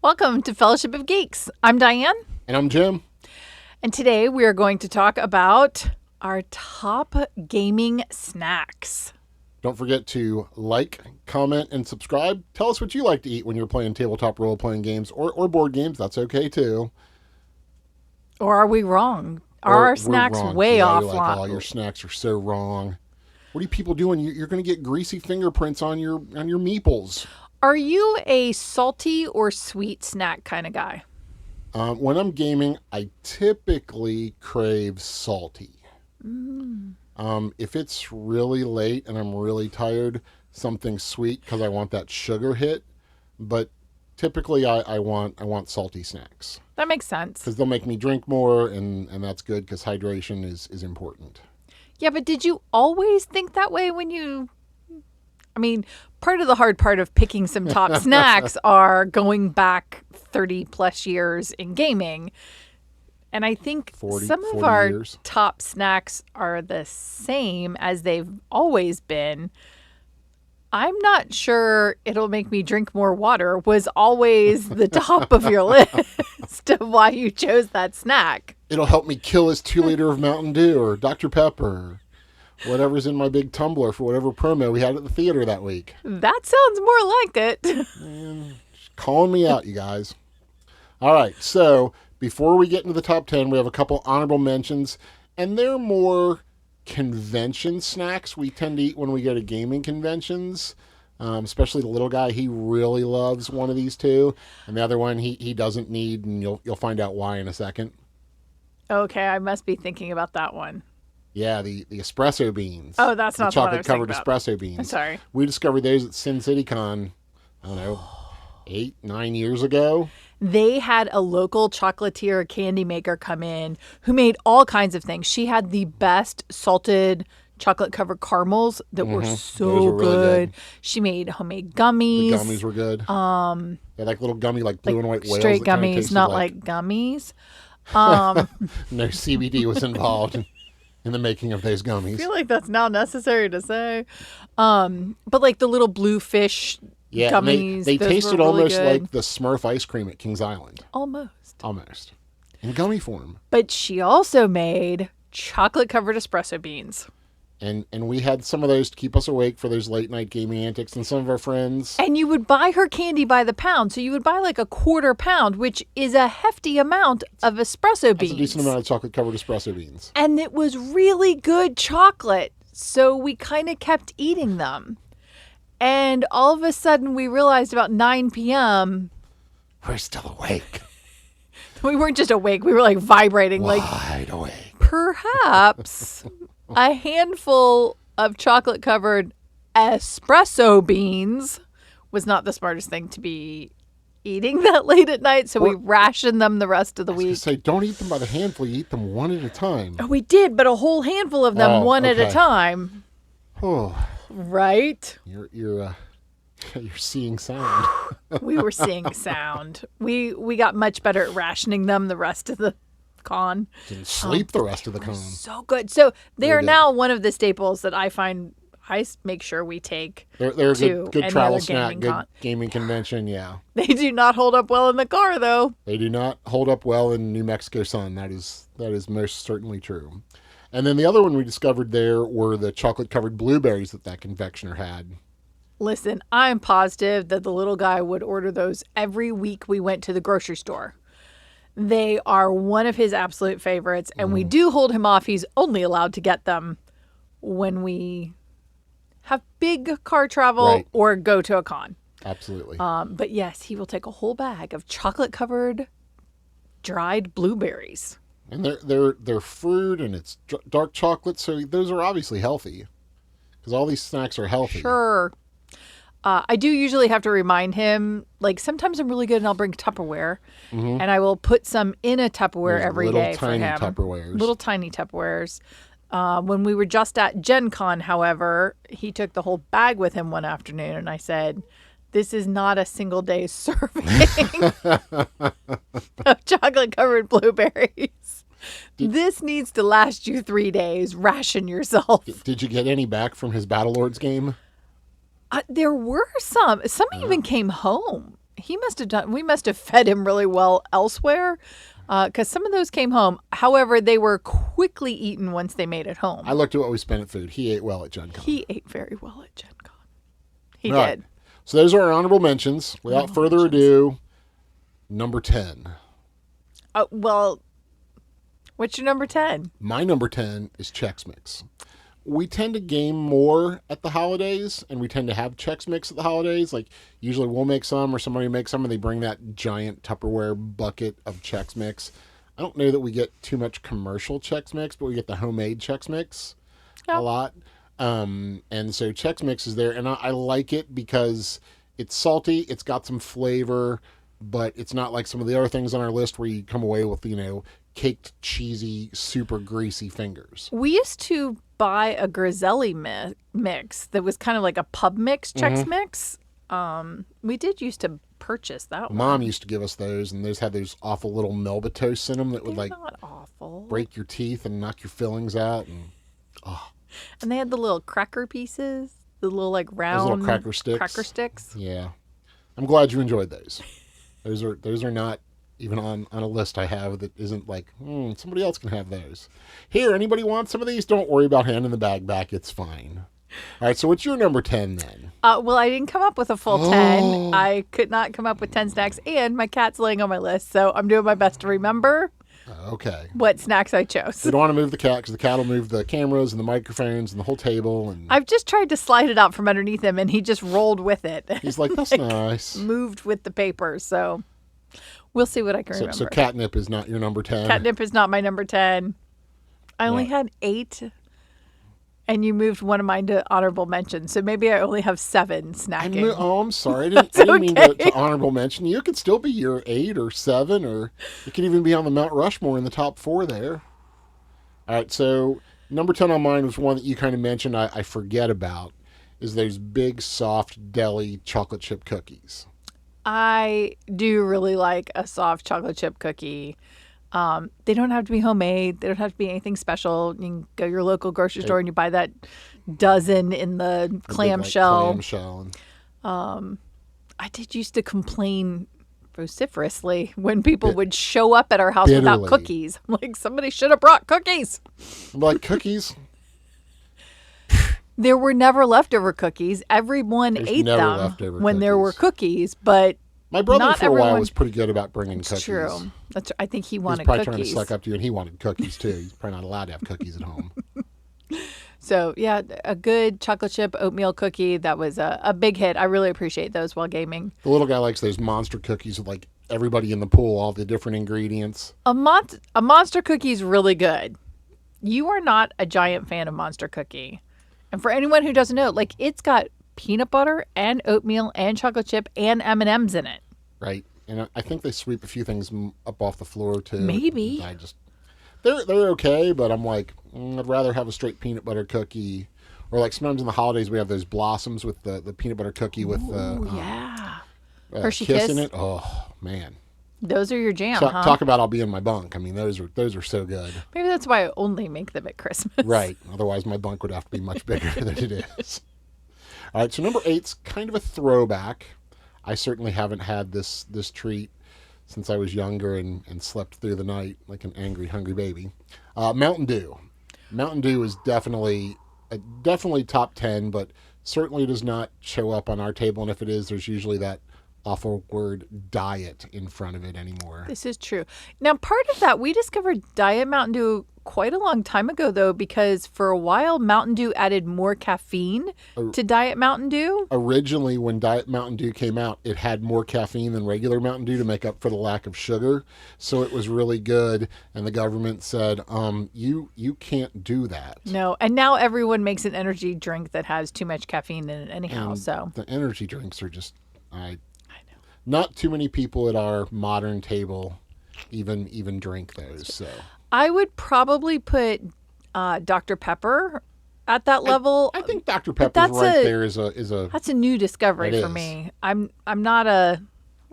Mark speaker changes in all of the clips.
Speaker 1: Welcome to Fellowship of Geeks. I'm Diane.
Speaker 2: And I'm Jim.
Speaker 1: And today we are going to talk about our top gaming snacks.
Speaker 2: Don't forget to like, comment, and subscribe. Tell us what you like to eat when you're playing tabletop role-playing games or board games. That's okay, too.
Speaker 1: Or are we wrong? Are our snacks way off?
Speaker 2: Like, oh, your snacks are so wrong. What are you people doing? You're going to get greasy fingerprints on your meeples.
Speaker 1: Are you a salty or sweet snack kind of guy?
Speaker 2: When I'm gaming, I typically crave salty. If it's really late and I'm really tired, something sweet because I want that sugar hit. But typically, I want salty snacks.
Speaker 1: That makes sense.
Speaker 2: Because they'll make me drink more, and that's good because hydration is important.
Speaker 1: Yeah, but did you always think that way when you... I mean, part of the hard part of picking some top snacks are going back 30 plus years in gaming. And I think some of our top snacks are the same as they've always been. I'm not sure it'll make me drink more water was always the top of your list of why you chose that snack.
Speaker 2: It'll help me kill this 2 liter of Mountain Dew or Dr. Pepper. Whatever's in my big tumbler for whatever promo we had at the theater that week.
Speaker 1: That sounds more like it.
Speaker 2: Man, just calling me out, you guys. All right, so before we get into the top 10, we have a couple honorable mentions, and they're more convention snacks we tend to eat when we go to gaming conventions, especially the little guy. He really loves one of these two, and the other one he doesn't need, and you'll find out why in a second.
Speaker 1: Okay, I must be thinking about that one.
Speaker 2: Yeah, the espresso beans.
Speaker 1: Oh, that's not the one I was thinking
Speaker 2: chocolate-covered espresso beans.
Speaker 1: I'm sorry.
Speaker 2: We discovered those at Sin City Con, I don't know, 8-9 years ago.
Speaker 1: They had a local chocolatier candy maker come in who made all kinds of things. She had the best salted chocolate-covered caramels that were so
Speaker 2: really
Speaker 1: good. She made homemade gummies.
Speaker 2: The gummies were good. They're like little gummy, like blue and white whales.
Speaker 1: Straight gummies, not like gummies.
Speaker 2: No CBD was involved in the making of those gummies.
Speaker 1: I feel like that's now necessary to say. But like the little blue fish gummies.
Speaker 2: They tasted
Speaker 1: really
Speaker 2: almost
Speaker 1: good.
Speaker 2: like the Smurf ice cream at Kings Island. Almost. In gummy form.
Speaker 1: But she also made chocolate-covered espresso beans.
Speaker 2: And we had some of those to keep us awake for those late night gaming antics, and some of our friends.
Speaker 1: And you would buy her candy by the pound. So you would buy like a quarter pound, which is a hefty amount of espresso beans.
Speaker 2: That's a decent amount of chocolate-covered espresso beans.
Speaker 1: And it was really good chocolate. So we kind of kept eating them. And all of a sudden we realized about 9 p.m.
Speaker 2: we're still awake.
Speaker 1: We weren't just awake. We were like vibrating.
Speaker 2: Wide awake.
Speaker 1: Perhaps a handful of chocolate-covered espresso beans was not the smartest thing to be eating that late at night, so we rationed them the rest of the week.
Speaker 2: I was going to say, don't eat them by the handful. You eat them one at a time.
Speaker 1: Oh, we did, but a whole handful of them one at a time.
Speaker 2: Oh,
Speaker 1: right?
Speaker 2: You're seeing sound.
Speaker 1: We were seeing sound. We got much better at rationing them the rest of the con.
Speaker 2: Didn't sleep the rest of the con.
Speaker 1: So good. So they are now one of the staples that I find I make sure we take.
Speaker 2: They're a good travel snack, good gaming convention, yeah.
Speaker 1: They do not hold up well in the car, though.
Speaker 2: They do not hold up well in New Mexico sun. That is most certainly true. And then the other one we discovered there were the chocolate-covered blueberries that confectioner had.
Speaker 1: Listen, I'm positive that the little guy would order those every week we went to the grocery store. They are one of his absolute favorites, and we do hold him off. He's only allowed to get them when we have big car travel or go to a con.
Speaker 2: Absolutely.
Speaker 1: But yes, he will take a whole bag of chocolate-covered dried blueberries.
Speaker 2: And they're fruit, and it's dark chocolate, so those are obviously healthy. Because all these snacks are healthy.
Speaker 1: Sure. I do usually have to remind him, like sometimes I'm really good and I'll bring Tupperware and I will put some in a Tupperware every day for him. Little tiny Tupperwares. When we were just at Gen Con, however, he took the whole bag with him one afternoon and I said, this is not a single day serving of chocolate-covered blueberries. This needs to last you 3 days. Ration yourself.
Speaker 2: Did you get any back from his Battle Lords game?
Speaker 1: There were some. Some even came home. he must have done. We must have fed him really well elsewhere, because some of those came home. However, they were quickly eaten once they made it home.
Speaker 2: I looked at what we spent at food. He ate well at Gen Con.
Speaker 1: He ate very well at Gen Con. He
Speaker 2: Right.
Speaker 1: did.
Speaker 2: So those are our honorable mentions. Without further ado, number 10.
Speaker 1: Well, what's your number 10?
Speaker 2: My number 10 is Chex Mix. We tend to game more at the holidays, and we tend to have Chex Mix at the holidays. Like, usually we'll make some, or somebody makes some, and they bring that giant Tupperware bucket of Chex Mix. I don't know that we get too much commercial Chex Mix, but we get the homemade Chex Mix a lot. And so Chex Mix is there, and I like it because it's salty, it's got some flavor, but it's not like some of the other things on our list where you come away with, caked, cheesy, super greasy fingers.
Speaker 1: We used to buy a Griselli mix that was kind of like a pub mix, Chex Mix. We did used to purchase that one.
Speaker 2: Mom used to give us those, and those had those awful little Melba toasts in them that would
Speaker 1: not awful.
Speaker 2: break your teeth and knock your fillings out.
Speaker 1: And they had the little cracker pieces, the little like round
Speaker 2: Those little cracker sticks.
Speaker 1: Cracker sticks.
Speaker 2: Yeah, I'm glad you enjoyed those. Those are not even on a list I have that isn't like, somebody else can have those. Here, anybody want some of these? Don't worry about handing the bag back. It's fine. All right, so what's your number 10 then?
Speaker 1: Well, I didn't come up with a full 10. I could not come up with 10 snacks, and my cat's laying on my list, so I'm doing my best to remember
Speaker 2: Okay.
Speaker 1: what snacks I chose.
Speaker 2: We don't want to move the cat because the cat will move the cameras and the microphones and the whole table. And
Speaker 1: I've just tried to slide it out from underneath him, and he just rolled with it.
Speaker 2: he's like, that's nice.
Speaker 1: Moved with the paper, so we'll see what I can remember.
Speaker 2: So catnip is not your number 10?
Speaker 1: Catnip is not my number 10. I only had 8, and you moved one of mine to honorable mention, so maybe I only have 7 snacking.
Speaker 2: I'm sorry. I didn't mean to honorable mention. You could still be your 8 or 7, or you could even be on the Mount Rushmore in the top 4 there. All right, so number 10 on mine was one that you kind of mentioned I forget about, is those big, soft deli chocolate chip cookies.
Speaker 1: I do really like a soft chocolate chip cookie. They don't have to be homemade. They don't have to be anything special. You can go to your local grocery store and you buy that dozen in the clamshell.
Speaker 2: Clamshell.
Speaker 1: I did used to complain vociferously when people would show up at our house without cookies. I'm like, somebody should have brought cookies.
Speaker 2: I'm like, cookies?
Speaker 1: There were never leftover cookies. Everyone ate them when there were cookies, but
Speaker 2: my brother
Speaker 1: not
Speaker 2: for a while was pretty good about bringing cookies.
Speaker 1: True. I think he wanted
Speaker 2: He's probably
Speaker 1: cookies.
Speaker 2: trying to suck up to you, and he wanted cookies too. He's probably not allowed to have cookies at home.
Speaker 1: So, yeah, a good chocolate chip oatmeal cookie, that was a big hit. I really appreciate those while gaming.
Speaker 2: The little guy likes those monster cookies with like everybody in the pool, all the different ingredients.
Speaker 1: A monster cookie is really good. You are not a giant fan of monster cookie. And for anyone who doesn't know, like, it's got peanut butter and oatmeal and chocolate chip and M&Ms in it.
Speaker 2: Right. And I think they sweep a few things up off the floor too.
Speaker 1: Maybe.
Speaker 2: They're okay, but I'm like, I'd rather have a straight peanut butter cookie. Or like sometimes in the holidays we have those blossoms with the peanut butter cookie with
Speaker 1: Hershey
Speaker 2: Kiss
Speaker 1: Kiss
Speaker 2: in it. Oh man.
Speaker 1: Those are your jam,
Speaker 2: So,
Speaker 1: huh?
Speaker 2: Talk about I'll be in my bunk. I mean, those are so good.
Speaker 1: Maybe that's why I only make them at Christmas.
Speaker 2: Right. Otherwise, my bunk would have to be much bigger than it is. All right. So number 8's kind of a throwback. I certainly haven't had this treat since I was younger and slept through the night like an angry, hungry baby. Mountain Dew. Mountain Dew is definitely top 10, but certainly does not show up on our table. And if it is, there's usually that awful word diet in front of it anymore.
Speaker 1: This is true. Now, part of that, we discovered Diet Mountain Dew quite a long time ago, though, because for a while, Mountain Dew added more caffeine to Diet Mountain Dew.
Speaker 2: Originally, when Diet Mountain Dew came out, it had more caffeine than regular Mountain Dew to make up for the lack of sugar. So it was really good. And the government said, you can't do that.
Speaker 1: No. And now everyone makes an energy drink that has too much caffeine in it anyhow.
Speaker 2: And
Speaker 1: so
Speaker 2: the energy drinks are just, I know. Not too many people at our modern table even drink those. So
Speaker 1: I would probably put Dr. Pepper at that level.
Speaker 2: I think Dr. Pepper's right there is a
Speaker 1: that's a new discovery for me. I'm not a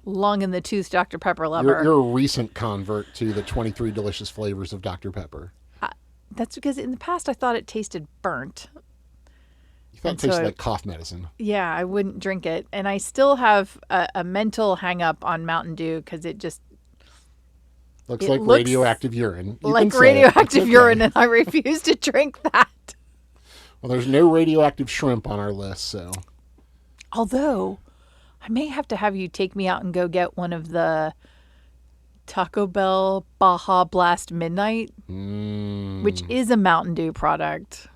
Speaker 1: long in the tooth Dr. Pepper lover.
Speaker 2: You're a recent convert to the 23 delicious flavors of Dr. Pepper.
Speaker 1: That's because in the past I thought it tasted burnt.
Speaker 2: You That tastes like cough medicine.
Speaker 1: Yeah, I wouldn't drink it. And I still have a mental hang up on Mountain Dew because it just
Speaker 2: looks like radioactive urine.
Speaker 1: Like radioactive urine, and I refuse to drink that.
Speaker 2: Well, there's no radioactive shrimp on our list, so.
Speaker 1: Although, I may have to have you take me out and go get one of the Taco Bell Baja Blast Midnight, which is a Mountain Dew product.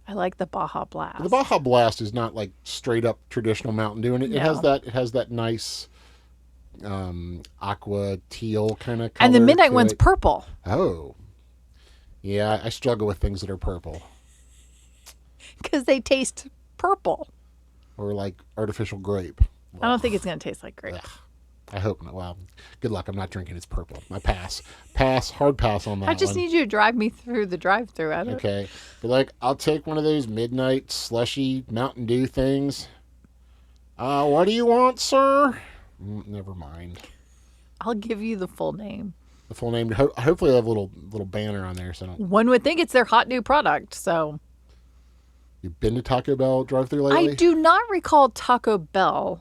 Speaker 1: I like the Baja Blast.
Speaker 2: The Baja Blast is not like straight up traditional Mountain Dew, and it has that nice aqua teal kind of color.
Speaker 1: And the Midnight one's purple.
Speaker 2: Oh. Yeah, I struggle with things that are purple.
Speaker 1: Because they taste purple.
Speaker 2: Or like artificial grape.
Speaker 1: I don't think it's going to taste like grape.
Speaker 2: Ugh. I hope not. Well, good luck. I'm not drinking. It's purple. I pass. Hard pass on that one.
Speaker 1: I just need you to drive me through the drive-thru.
Speaker 2: Okay. But like, I'll take one of those midnight slushy Mountain Dew things. What do you want, sir? Never mind.
Speaker 1: I'll give you the full name.
Speaker 2: The full name. Hopefully they have a little banner on there. So
Speaker 1: one would think it's their hot new product, so.
Speaker 2: You've been to Taco Bell drive-thru lately?
Speaker 1: I do not recall Taco Bell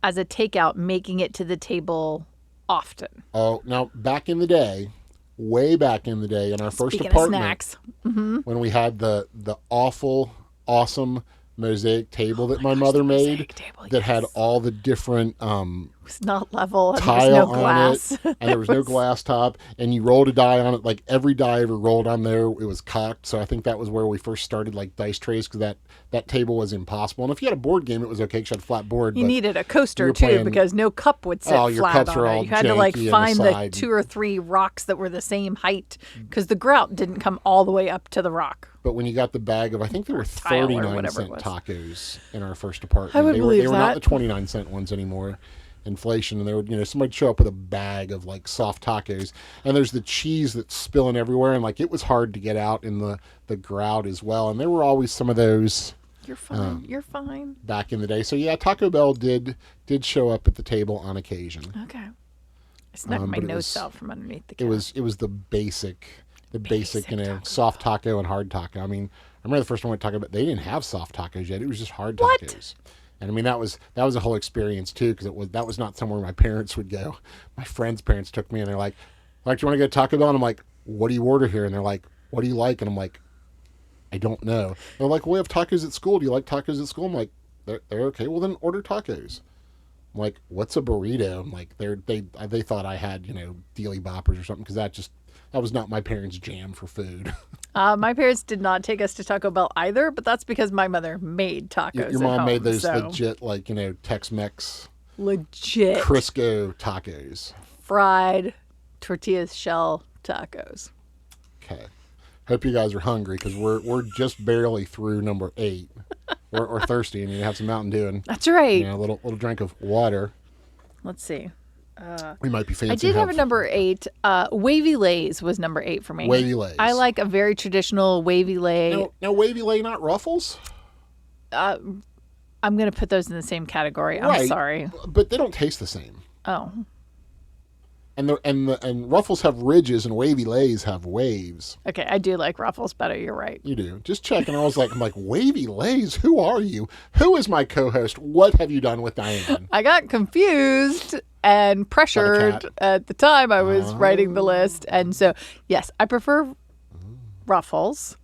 Speaker 1: as a takeout making it to the table often.
Speaker 2: Oh, now back in the day, way back in the day, in our first
Speaker 1: Speaking
Speaker 2: apartment,
Speaker 1: of snacks. Mm-hmm.
Speaker 2: when we had the awesome mosaic table that my mother made that had all the different
Speaker 1: it was not level and
Speaker 2: tile
Speaker 1: there was no
Speaker 2: on
Speaker 1: glass.
Speaker 2: it, and there was no glass top, and you rolled a die on it. Like every die ever rolled on there, it was cocked. So I think that was where we first started like dice trays, because that table was impossible. And if you had a board game, it was okay because you had a flat board.
Speaker 1: You needed a coaster too, because no cup would sit
Speaker 2: your
Speaker 1: flat
Speaker 2: cups
Speaker 1: on
Speaker 2: are
Speaker 1: it.
Speaker 2: all
Speaker 1: You had to like
Speaker 2: janky
Speaker 1: find
Speaker 2: on
Speaker 1: the 2 or 3 rocks that were the same height, because the grout didn't come all the way up to the rock.
Speaker 2: But when you got the bag of, I think there were 39-cent tacos in our first apartment.
Speaker 1: I would believe
Speaker 2: they were
Speaker 1: that.
Speaker 2: not the 29-cent ones anymore. Inflation, and they would, somebody'd show up with a bag of like soft tacos, and there's the cheese that's spilling everywhere, and like it was hard to get out in the grout as well. And there were always some of those.
Speaker 1: You're fine. You're fine.
Speaker 2: Back in the day, so yeah, Taco Bell did show up at the table on occasion.
Speaker 1: Okay. I snuck my nose out from underneath the
Speaker 2: couch.
Speaker 1: couch.
Speaker 2: It was the basic soft taco and hard taco. I mean, I remember the first time we talked about, they didn't have soft tacos yet. It was just hard tacos. And I mean, that was a whole experience too, because that was not somewhere my parents would go. My friends' parents took me, and they're like, do you want to go to Taco Bell? And I'm like, what do you order here? And they're like, what do you like? And I'm like, I don't know. And they're like, well, we have tacos at school. Do you like tacos at school? I'm like, they're okay. Well, then order tacos. I'm like, what's a burrito? I'm like, they thought I had, Dealy Boppers or something, because that was not my parents' jam for food.
Speaker 1: My parents did not take us to Taco Bell either, but that's because my mother made tacos.
Speaker 2: Your mom
Speaker 1: at home,
Speaker 2: made those legit, like, Tex-Mex.
Speaker 1: Legit.
Speaker 2: Crisco tacos.
Speaker 1: Fried tortilla shell tacos.
Speaker 2: Okay. Hope you guys are hungry, because we're just barely through number 8. We're thirsty, and you have some Mountain Dew. And,
Speaker 1: that's right.
Speaker 2: A little drink of water.
Speaker 1: Let's see.
Speaker 2: We might be fancy.
Speaker 1: I did have a number 8. Wavy Lays was number 8 for me.
Speaker 2: Wavy Lays.
Speaker 1: I like a very traditional Wavy Lay.
Speaker 2: Now Wavy Lay, not Ruffles?
Speaker 1: I'm going to put those in the same category. I'm sorry.
Speaker 2: But they don't taste the same.
Speaker 1: Oh.
Speaker 2: And Ruffles have ridges, and Wavy Lays have waves.
Speaker 1: Okay, I do like Ruffles better. You're right.
Speaker 2: You do. Just checking. I'm like, Wavy Lays? Who are you? Who is my co-host? What have you done with Diane?
Speaker 1: I got confused and pressured at the time I was writing the list. And so, yes, I prefer Ruffles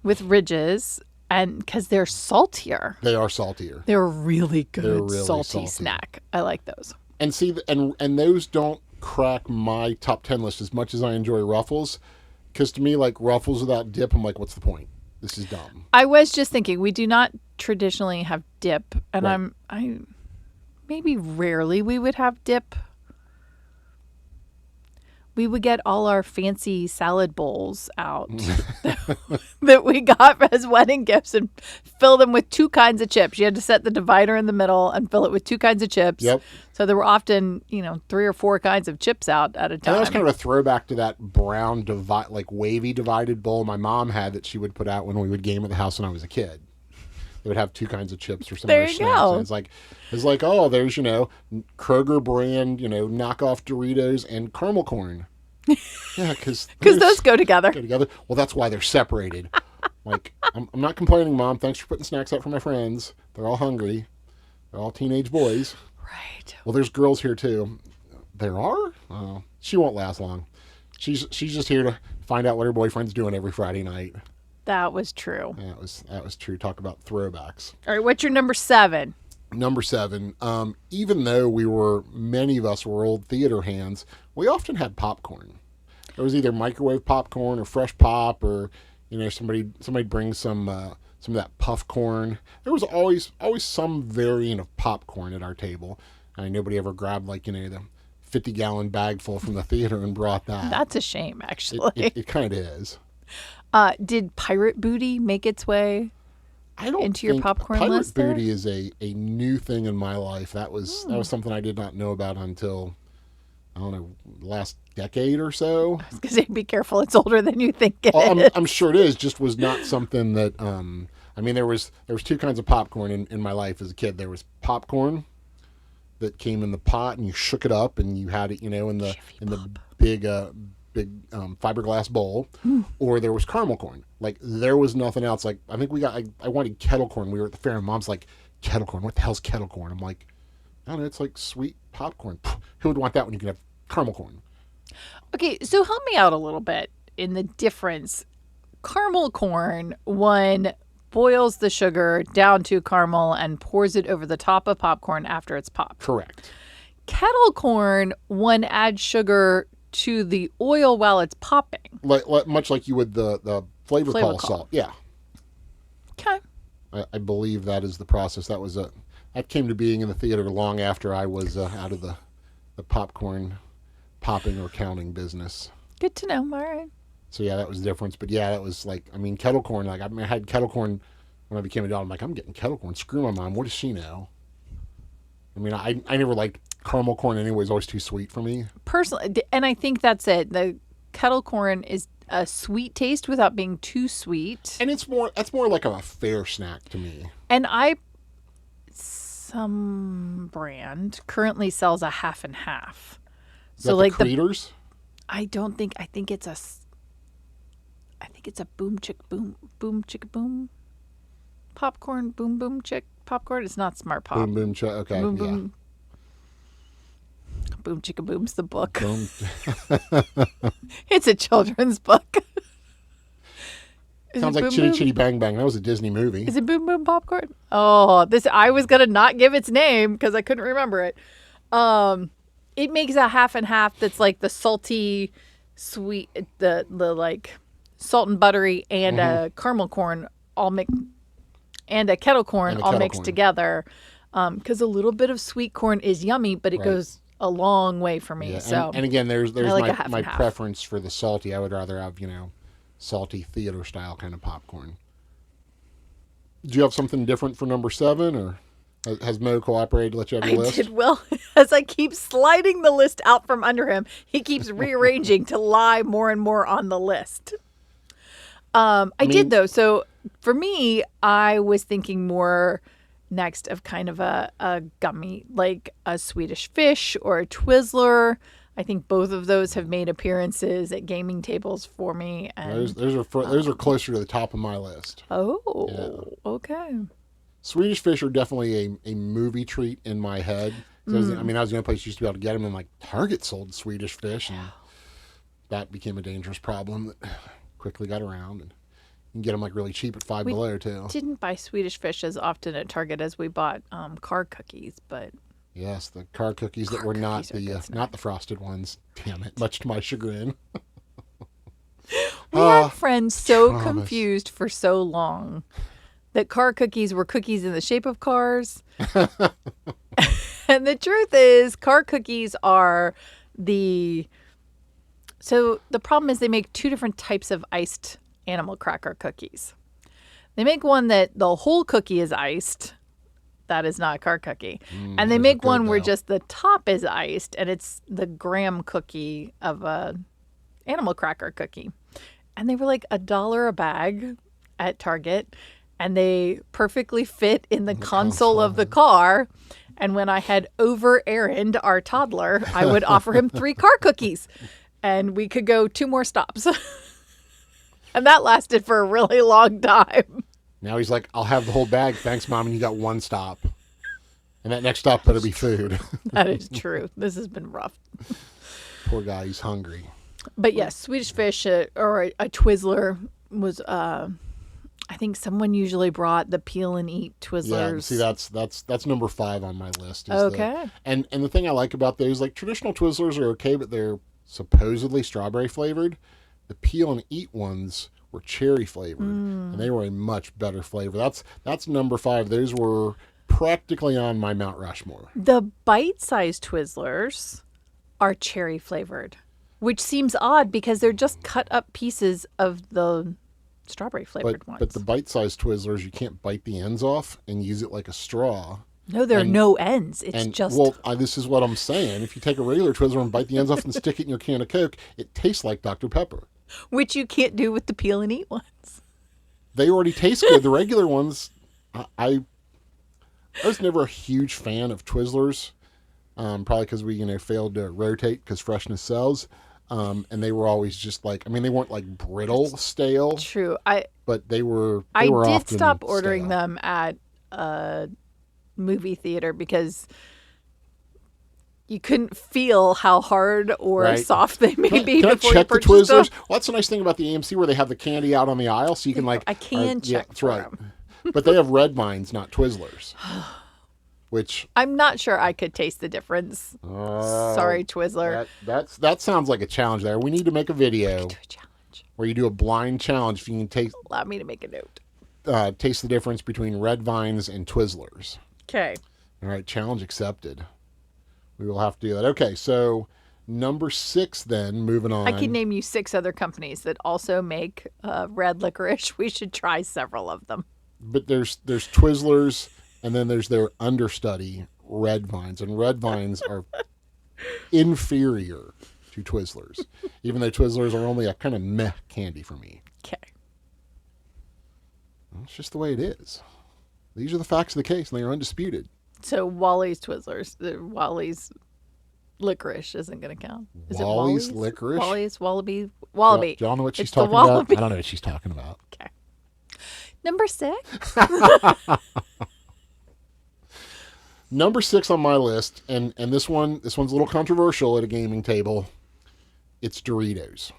Speaker 1: with ridges, and because they're saltier.
Speaker 2: They are saltier.
Speaker 1: They're a really good salty snack. I like those.
Speaker 2: And see, and those don't crack my top 10 list as much as I enjoy Ruffles, because to me, like, Ruffles without dip, I'm like, what's the point? This is dumb.
Speaker 1: I was just thinking, we do not traditionally have dip, and maybe rarely we would have dip. We would get all our fancy salad bowls out that we got as wedding gifts and fill them with 2 kinds of chips. You had to set the divider in the middle and fill it with 2 kinds of chips.
Speaker 2: Yep.
Speaker 1: So there were often, 3 or 4 kinds of chips out at a time.
Speaker 2: And that was kind of a throwback to that brown, wavy divided bowl my mom had that she would put out when we would game at the house when I was a kid. They would have 2 kinds of chips or some other snacks.
Speaker 1: Go.
Speaker 2: And it's like, oh, there's, Kroger brand, knockoff Doritos and caramel corn. Yeah, because
Speaker 1: those go together.
Speaker 2: Well, that's why they're separated. Like, I'm not complaining, Mom. Thanks for putting snacks out for my friends. They're all hungry. They're all teenage boys.
Speaker 1: Right.
Speaker 2: Well, there's girls here too. There are? Oh, she won't last long. She's just here to find out what her boyfriend's doing every Friday night.
Speaker 1: That was true.
Speaker 2: Yeah, that was true. Talk about throwbacks.
Speaker 1: All right, what's your number 7?
Speaker 2: Number 7. Even though many of us were old theater hands, we often had popcorn. It was either microwave popcorn or fresh pop, or somebody brings some of that puff corn. There was always some variant of popcorn at our table. I mean, nobody ever grabbed the 50-gallon bag full from the theater and brought that.
Speaker 1: That's a shame, actually.
Speaker 2: It kind of is.
Speaker 1: Did Pirate Booty make its way into your popcorn
Speaker 2: Pirate
Speaker 1: list there?
Speaker 2: Booty is a new thing in my life. That was something I did not know about until, I don't know, last decade or so.
Speaker 1: I was going to say, be careful. It's older than you think it is.
Speaker 2: I'm sure it is. Just was not something that, there was 2 kinds of popcorn in my life as a kid. There was popcorn that came in the pot and you shook it up and you had it, in the big fiberglass bowl, or there was caramel corn. Like, there was nothing else. Like, I think I wanted kettle corn. We were at the fair and Mom's like, kettle corn? What the hell's kettle corn? I'm like, I don't know, it's like sweet popcorn. Who would want that when you can have caramel corn?
Speaker 1: Okay, so help me out a little bit in the difference. Caramel corn, one boils the sugar down to caramel and pours it over the top of popcorn after it's popped.
Speaker 2: Correct.
Speaker 1: Kettle corn, one adds sugar to the oil while it's popping.
Speaker 2: Much like you would the flavor call salt. Yeah.
Speaker 1: Okay.
Speaker 2: I believe that is the process. That came to being in the theater long after I was out of the popcorn popping or counting business.
Speaker 1: Good to know. All right.
Speaker 2: So yeah, that was the difference. But yeah, that was kettle corn. Like, I had kettle corn when I became an adult. I'm like, I'm getting kettle corn. Screw my mom. What does she know? I mean, I never liked caramel corn anyway. It was always too sweet for me.
Speaker 1: Personally, and I think that's it. The kettle corn is a sweet taste without being too sweet.
Speaker 2: And that's more like a fair snack to me.
Speaker 1: And some brand currently sells a half and half.
Speaker 2: So like the Creators?
Speaker 1: I think it's a boom chick boom popcorn, boom chick popcorn. It's not Smart Pop.
Speaker 2: Boom chick. Okay.
Speaker 1: Boom. Boom Chicka Boom's the book.
Speaker 2: Boom.
Speaker 1: It's a children's book.
Speaker 2: Sounds like Chitty Chitty Bang Bang. That was a Disney movie.
Speaker 1: Is it Boom Boom Popcorn? Oh, I was gonna not give its name because I couldn't remember it. It makes a half and half that's like the salty, sweet, the like salt and buttery and a caramel corn all mixed, and a kettle corn all mixed together. Because a little bit of sweet corn is yummy, but it goes a long way for me.
Speaker 2: Yeah. And again, there's like my preference for the salty. I would rather have salty theater style kind of popcorn. Do you have something different for number 7, or has Mo cooperated to let you have your list?
Speaker 1: I did well. As I keep sliding the list out from under him, he keeps rearranging to lie more and more on the list. I did though. So for me, I was thinking more next of kind of a gummy, like a Swedish Fish or a Twizzler. I think both of those have made appearances at gaming tables for me. And
Speaker 2: those are closer to the top of my list.
Speaker 1: Oh,
Speaker 2: yeah.
Speaker 1: Okay.
Speaker 2: Swedish Fish are definitely a movie treat in my head. So I was the only place you used to be able to get them, and like Target sold Swedish Fish, and that became a dangerous problem that quickly got around. And you can get them like really cheap at Five Below too.
Speaker 1: Didn't buy Swedish Fish as often at Target as we bought car cookies, but.
Speaker 2: Yes, the car cookies that were not the frosted ones. Damn it! Much to my chagrin.
Speaker 1: We had friends so confused for so long that car cookies were cookies in the shape of cars. And the truth is, car cookies are so the problem is they make 2 different types of iced animal cracker cookies. They make one that the whole cookie is iced. That is not a car cookie. And they make one where just the top is iced, and it's the graham cookie of a animal cracker cookie. And they were like $1 a bag at Target, and they perfectly fit in the console of the car. And when I had over-errand our toddler, I would offer him 3 car cookies, and we could go 2 more stops. And that lasted for a really long time.
Speaker 2: Now he's like, I'll have the whole bag. Thanks, Mom. And you got one stop. And that next stop better be food.
Speaker 1: That is true. This has been rough.
Speaker 2: Poor guy, he's hungry.
Speaker 1: But yes, Swedish Fish or a Twizzler was, I think someone usually brought the peel and eat Twizzlers.
Speaker 2: Yeah, see, that's number 5 on my list.
Speaker 1: Okay.
Speaker 2: And the thing I like about those, like traditional Twizzlers are okay, but they're supposedly strawberry flavored. The peel and eat ones were cherry flavored, and they were a much better flavor. That's number 5. Those were practically on my Mount Rushmore.
Speaker 1: The bite-sized Twizzlers are cherry flavored, which seems odd because they're just cut up pieces of the strawberry flavored ones.
Speaker 2: But the bite-sized Twizzlers, you can't bite the ends off and use it like a straw.
Speaker 1: No, there are no ends. It's just...
Speaker 2: Well, this is what I'm saying. If you take a regular Twizzler and bite the ends off and stick it in your can of Coke, it tastes like Dr. Pepper.
Speaker 1: Which you can't do with the peel and eat ones.
Speaker 2: They already taste good. The regular ones, I was never a huge fan of Twizzlers, probably because we failed to rotate because freshness sells. And they were always just like, they weren't like brittle, stale.
Speaker 1: True.
Speaker 2: But they were
Speaker 1: I did
Speaker 2: often
Speaker 1: stop ordering
Speaker 2: stale.
Speaker 1: them at a movie theater because you couldn't feel how hard or soft they may be
Speaker 2: Can I
Speaker 1: before
Speaker 2: check
Speaker 1: you
Speaker 2: the
Speaker 1: purchase them.
Speaker 2: Twizzlers? Well, that's the nice thing about the AMC where they have the candy out on the aisle, so you can
Speaker 1: I can check
Speaker 2: that's
Speaker 1: for
Speaker 2: right.
Speaker 1: them.
Speaker 2: But they have red vines, not Twizzlers. Which
Speaker 1: I'm not sure I could taste the difference. Sorry, Twizzler.
Speaker 2: that sounds like a challenge there. We need to make a video
Speaker 1: Do a challenge.
Speaker 2: where you do a blind challenge if you can
Speaker 1: Allow me to make a note.
Speaker 2: taste the difference between red vines and Twizzlers.
Speaker 1: Okay.
Speaker 2: All right, challenge accepted. We will have to do that. Okay, so number 6 then, moving on.
Speaker 1: I can name you 6 other companies that also make red licorice. We should try several of them.
Speaker 2: But there's Twizzlers, and then there's their understudy, red vines. And red vines are inferior to Twizzlers, even though Twizzlers are only a kind of meh candy for me.
Speaker 1: Okay.
Speaker 2: Well, it's just the way it is. These are the facts of the case, and they are undisputed.
Speaker 1: So Wally's Twizzlers, Wally's licorice isn't going to count. Is
Speaker 2: Wally's
Speaker 1: it
Speaker 2: licorice?
Speaker 1: Wally's Wallaby.
Speaker 2: Do y'all know what she's
Speaker 1: It's the
Speaker 2: talking about?
Speaker 1: Wallaby.
Speaker 2: I don't know what she's talking about.
Speaker 1: Okay. Number 6.
Speaker 2: Number 6 on my list, and this one's a little controversial at a gaming table. It's Doritos.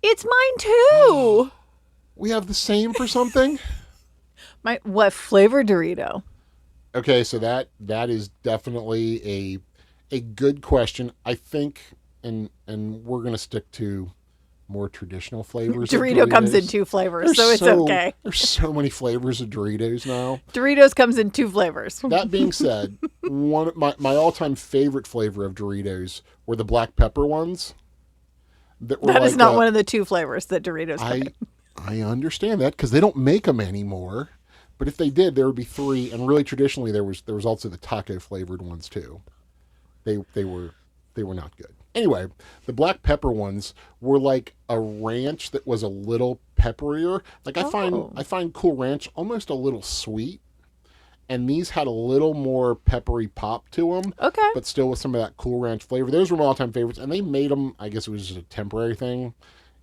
Speaker 1: It's mine too.
Speaker 2: We have the same for something?
Speaker 1: What flavor Dorito?
Speaker 2: Okay, so that is definitely a good question. I think, and we're going to stick to more traditional flavors.
Speaker 1: Dorito comes in 2 flavors, so it's okay.
Speaker 2: There's so many flavors of Doritos now.
Speaker 1: Doritos comes in 2 flavors.
Speaker 2: That being said, one of my all-time favorite flavor of Doritos were the black pepper ones.
Speaker 1: That is not one of the 2 flavors that Doritos come in.
Speaker 2: I understand that because they don't make them anymore. But if they did, there would be 3. And really, traditionally, there was also the taco flavored ones too. They were not good. Anyway, the black pepper ones were like a ranch that was a little pepperier. Like I find Cool Ranch almost a little sweet, and these had a little more peppery pop to them.
Speaker 1: Okay.
Speaker 2: But still with some of that Cool Ranch flavor. Those were my all-time favorites, and they made them. I guess it was just a temporary thing,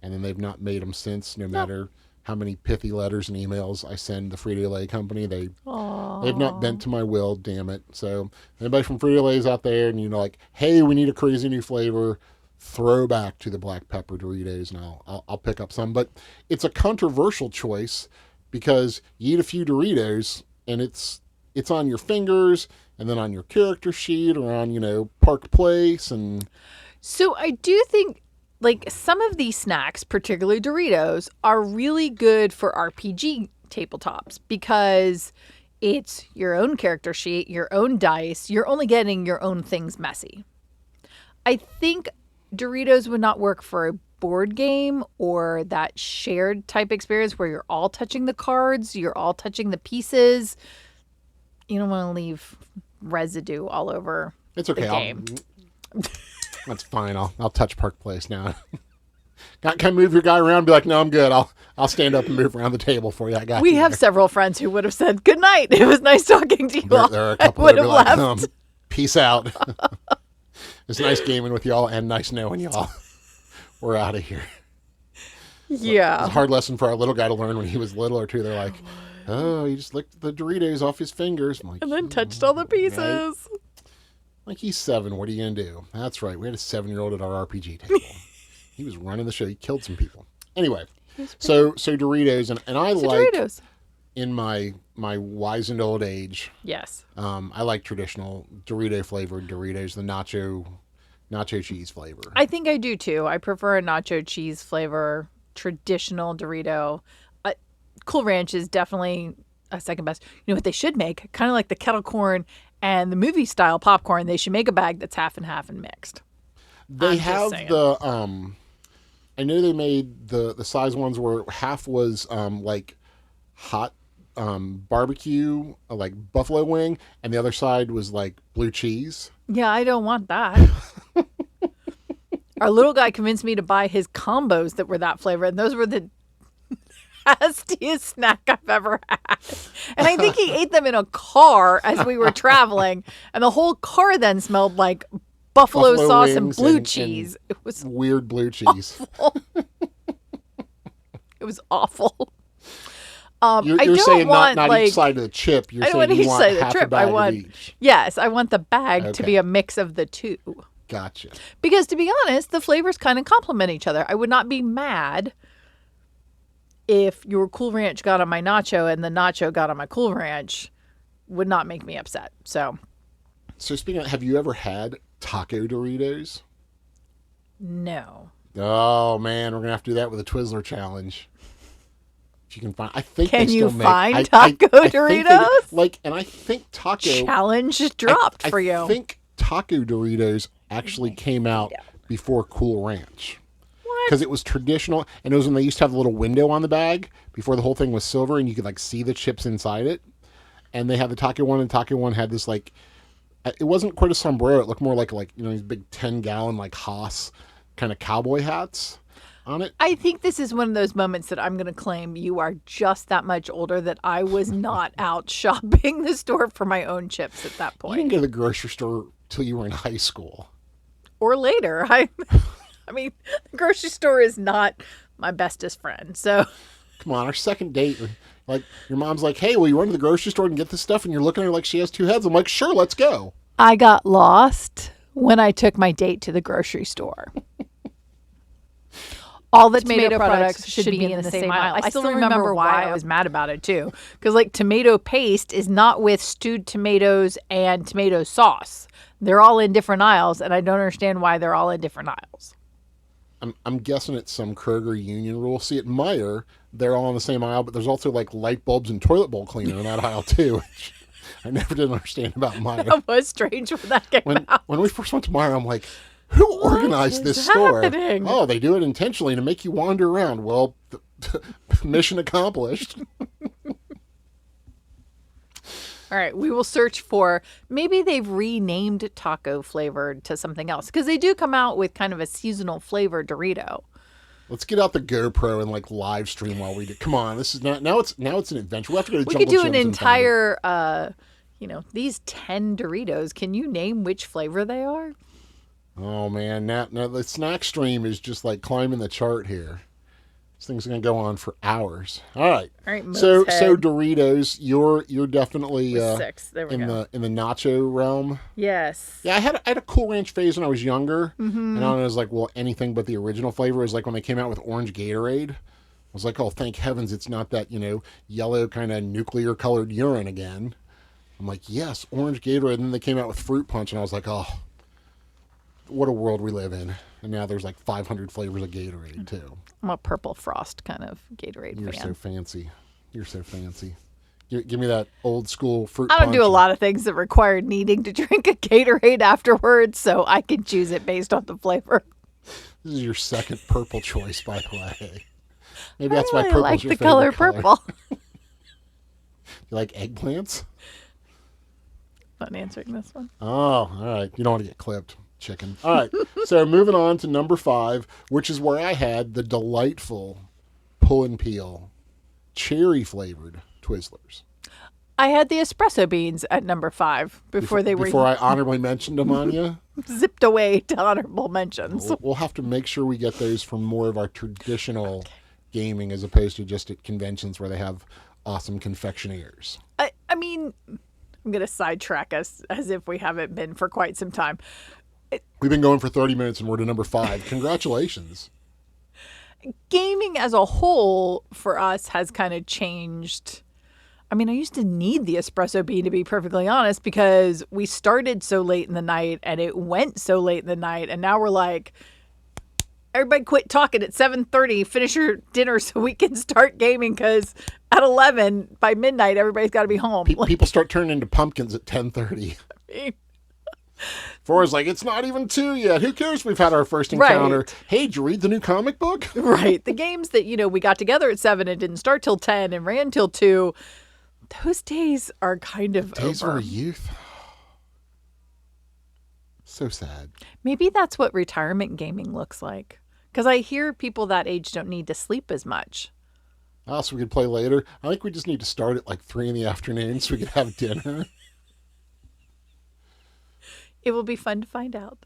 Speaker 2: and then they've not made them since. No matter how many pithy letters and emails I send the Frito-Lay company, they've not bent to my will, damn it. So anybody from Frito-Lay's out there and like, hey, we need a crazy new flavor, throw back to the black pepper Doritos, and I'll pick up some. But it's a controversial choice because you eat a few Doritos and it's on your fingers and then on your character sheet or on, Park Place. And
Speaker 1: So I do think like some of these snacks, particularly Doritos, are really good for RPG tabletops because it's your own character sheet, your own dice. You're only getting your own things messy. I think Doritos would not work for a board game or that shared type experience where you're all touching the cards, you're all touching the pieces. You don't want to leave residue all over
Speaker 2: it's okay.
Speaker 1: the game.
Speaker 2: That's fine. I'll touch Park Place now. Can I move your guy around and be like, no, I'm good. I'll stand up and move around the table for you. I got
Speaker 1: We
Speaker 2: you
Speaker 1: have
Speaker 2: there.
Speaker 1: several friends who would have said, good night. It was nice talking to you all.
Speaker 2: There are a
Speaker 1: I
Speaker 2: couple
Speaker 1: would
Speaker 2: that
Speaker 1: have
Speaker 2: are like,
Speaker 1: left.
Speaker 2: peace out. It's nice gaming with y'all and nice knowing y'all. We're out of here.
Speaker 1: Yeah.
Speaker 2: It's a hard lesson for our little guy to learn when he was little or two. They're like, oh, he just licked the Doritos off his fingers. I'm like,
Speaker 1: And then touched all the pieces.
Speaker 2: Right? Like, he's 7. What are you going to do? That's right. We had a 7-year-old at our RPG table. He was running the show. He killed some people. Anyway, so Doritos. And I like,
Speaker 1: Doritos.
Speaker 2: in my wizened old age,
Speaker 1: Yes.
Speaker 2: I like traditional Dorito flavored Doritos, the nacho cheese flavor.
Speaker 1: I think I do too. I prefer a nacho cheese flavor, traditional Dorito. Cool Ranch is definitely a second best. You know what they should make? Kind of like the kettle corn and the movie style popcorn. They should make a bag that's half and half and mixed.
Speaker 2: They have the I know they made the size ones where half was like hot barbecue, like buffalo wing, and the other side was like blue cheese.
Speaker 1: Yeah, I don't want that. Our little guy convinced me to buy his combos that were that flavor, and those were the nastiest snack I've ever had. And I think he ate them in a car as we were traveling, and the whole car then smelled like buffalo sauce and blue cheese. It was
Speaker 2: weird blue cheese.
Speaker 1: Awful. It was awful.
Speaker 2: You're
Speaker 1: I don't
Speaker 2: saying
Speaker 1: want,
Speaker 2: not
Speaker 1: like,
Speaker 2: each side of the chip. You're
Speaker 1: I don't
Speaker 2: saying
Speaker 1: want
Speaker 2: you
Speaker 1: each
Speaker 2: want
Speaker 1: side of the
Speaker 2: half a
Speaker 1: trip.
Speaker 2: bag
Speaker 1: I want,
Speaker 2: of each.
Speaker 1: yes, I want the bag to
Speaker 2: Okay.
Speaker 1: be a mix of the two.
Speaker 2: Gotcha.
Speaker 1: Because to be honest, the flavors kind of complement each other. I would not be mad if your Cool Ranch got on my nacho and the nacho got on my Cool Ranch. Would not make me upset. So
Speaker 2: speaking of, have you ever had taco Doritos?
Speaker 1: no.
Speaker 2: Oh man, we're gonna have to do that with a Twizzler challenge. If you can find, I think.
Speaker 1: Can
Speaker 2: they
Speaker 1: you
Speaker 2: still
Speaker 1: find
Speaker 2: make,
Speaker 1: taco
Speaker 2: I think they do.
Speaker 1: Doritos?
Speaker 2: And I think taco
Speaker 1: Challenge dropped for you.
Speaker 2: I think taco Doritos actually came out before Cool Ranch. Because it was traditional, and it was when they used to have a little window on the bag before the whole thing was silver, and you could like see the chips inside it. And they had the taco one, and taco one had this like, it wasn't quite a sombrero. It looked more like these big 10-gallon like Haas kind of cowboy hats on it.
Speaker 1: I think this is one of those moments that I'm going to claim you are just that much older that I was not out shopping the store for my own chips at that
Speaker 2: You
Speaker 1: point.
Speaker 2: didn't go to the grocery store till you were in high school.
Speaker 1: Or later. I mean, the grocery store is not my bestest friend. So
Speaker 2: Come on, our second date, like your mom's like, hey, will you run to the grocery store and get this stuff? And you're looking at her like she has 2 heads. I'm like, sure, let's go.
Speaker 1: I got lost when I took my date to the grocery store. All the tomato products should be in the same aisle. I still remember why I was mad about it too. Because like tomato paste is not with stewed tomatoes and tomato sauce. They're all in different aisles, and I don't understand why they're all in different aisles.
Speaker 2: I'm guessing it's some Kroger union rule. See, at Meijer, they're all in the same aisle, but there's also like light bulbs and toilet bowl cleaner in that aisle too. Which I never did understand about Meijer.
Speaker 1: That was strange when that came out.
Speaker 2: When we first went to Meijer, I'm like, who organized this store?
Speaker 1: happening?
Speaker 2: Oh, they do it intentionally to make you wander around. Well, mission accomplished.
Speaker 1: All right, we will search for, maybe they've renamed taco flavored to something else, because they do come out with kind of a seasonal flavor Dorito.
Speaker 2: Let's get out the GoPro and like live stream while we do. Come on, this is not now. It's an adventure. We have to go to
Speaker 1: We
Speaker 2: Jungle
Speaker 1: could do
Speaker 2: Jim's
Speaker 1: an
Speaker 2: and find it.
Speaker 1: entire, these 10 Doritos. Can you name which flavor they are?
Speaker 2: Oh man, now the snack stream is just like climbing the chart here. This thing's gonna go on for hours. All right.
Speaker 1: All right,
Speaker 2: So
Speaker 1: Moose Head
Speaker 2: Doritos, you're definitely
Speaker 1: with 6. There we go.
Speaker 2: in the nacho realm.
Speaker 1: Yes.
Speaker 2: Yeah, I had a Cool Ranch phase when I was younger, and I was like, well, anything but the original flavor. It was like when they came out with orange Gatorade. I was like, oh, thank heavens, it's not that yellow kind of nuclear colored urine again. I'm like, yes, orange Gatorade. And then they came out with fruit punch, and I was like, oh, what a world we live in. And now there's like 500 flavors of Gatorade too.
Speaker 1: I'm a purple frost kind of Gatorade
Speaker 2: You're
Speaker 1: fan.
Speaker 2: so fancy. You're so fancy. Give me that old school fruit
Speaker 1: I don't
Speaker 2: punch.
Speaker 1: do a lot of things that require needing to drink a Gatorade afterwards, so I can choose it based on the flavor.
Speaker 2: This is your second purple choice, by the way. Maybe that's
Speaker 1: I
Speaker 2: why
Speaker 1: really
Speaker 2: purple's
Speaker 1: like
Speaker 2: your
Speaker 1: the color
Speaker 2: favorite
Speaker 1: purple.
Speaker 2: You like eggplants?
Speaker 1: Not answering this one.
Speaker 2: Oh, all right. You don't want to get clipped, chicken. All right. So moving on to number 5, which is where I had the delightful pull and peel cherry flavored Twizzlers.
Speaker 1: I had the espresso beans at number 5 before they were
Speaker 2: Before I honorably mentioned them on you.
Speaker 1: zipped away to honorable mentions.
Speaker 2: We'll have to make sure we get those from more of our traditional gaming as opposed to just at conventions where they have awesome confectioneers.
Speaker 1: I mean, I'm going to sidetrack us as if we haven't been for quite some time.
Speaker 2: We've been going for 30 minutes and we're to number 5. Congratulations.
Speaker 1: Gaming as a whole for us has kind of changed. I mean, I used to need the espresso bean, to be perfectly honest, because we started so late in the night and it went so late in the night. And now we're like, everybody quit talking at 7:30, finish your dinner so we can start gaming, because at 11, by midnight, everybody's got to be home.
Speaker 2: People start turning into pumpkins at 10:30. Forrest's like, it's not even 2 yet. Who cares? We've had our first encounter.
Speaker 1: Right.
Speaker 2: Hey, did you read the new comic book?
Speaker 1: Right. The games that, we got together at 7 and didn't start till 10 and ran till 2, those days are kind of
Speaker 2: Days
Speaker 1: over.
Speaker 2: of our youth. So sad.
Speaker 1: Maybe that's what retirement gaming looks like. Because I hear people that age don't need to sleep as much.
Speaker 2: Oh, so we could play later. I think we just need to start at like 3 in the afternoon so we could have dinner.
Speaker 1: It will be fun to find out.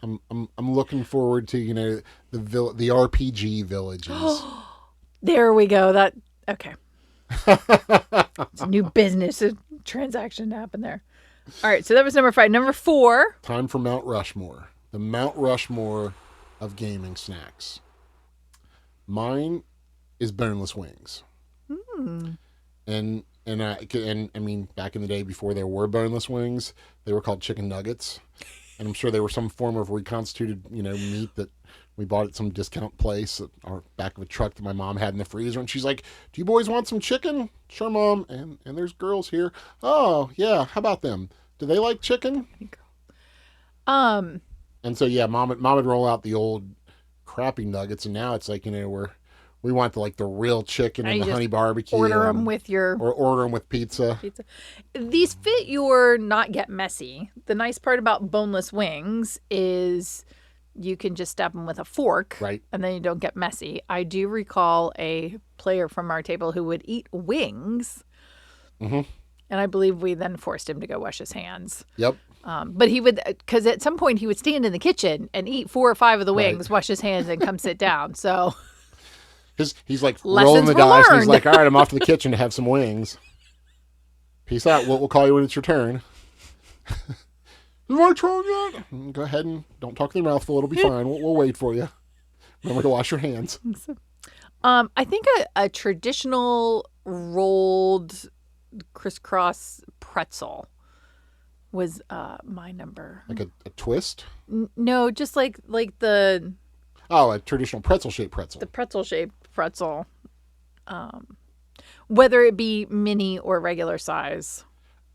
Speaker 2: I'm looking forward to the RPG villages.
Speaker 1: There we go. Okay. It's a new business transaction to happen there. All right, so that was number 5. Number 4.
Speaker 2: Time for Mount Rushmore. The Mount Rushmore of gaming snacks. Mine is boneless wings. And I mean, back in the day before there were boneless wings, they were called chicken nuggets. And I'm sure they were some form of reconstituted, meat that we bought at some discount place or back of a truck that my mom had in the freezer. And she's like, do you boys want some chicken? Sure, Mom. And there's girls here. Oh, yeah. How about them? Do they like chicken? And so, yeah, mom would roll out the old crappy nuggets. And now it's like, we want the real chicken and the honey barbecue.
Speaker 1: Order them with
Speaker 2: or order them with pizza.
Speaker 1: These fit your not get messy. The nice part about boneless wings is you can just stab them with a fork.
Speaker 2: Right.
Speaker 1: And then you don't get messy. I do recall a player from our table who would eat wings.
Speaker 2: Mm-hmm.
Speaker 1: And I believe we then forced him to go wash his hands.
Speaker 2: Yep.
Speaker 1: But he would, because at some point he would stand in the kitchen and eat 4 or 5 of the wings, wash his hands, and come sit down. So
Speaker 2: he's like rolling the dice. And he's like, all right, I'm off to the kitchen to have some wings. Peace out. We'll call you when it's your turn. Is my turn yet? Go ahead and don't talk with your mouth full. It'll be fine. We'll wait for you. Remember to wash your hands.
Speaker 1: I think a traditional rolled crisscross pretzel was my number.
Speaker 2: Like a twist?
Speaker 1: No, just like the...
Speaker 2: Oh, a traditional pretzel-shaped pretzel.
Speaker 1: The pretzel-shaped pretzel. Whether it be mini or regular size.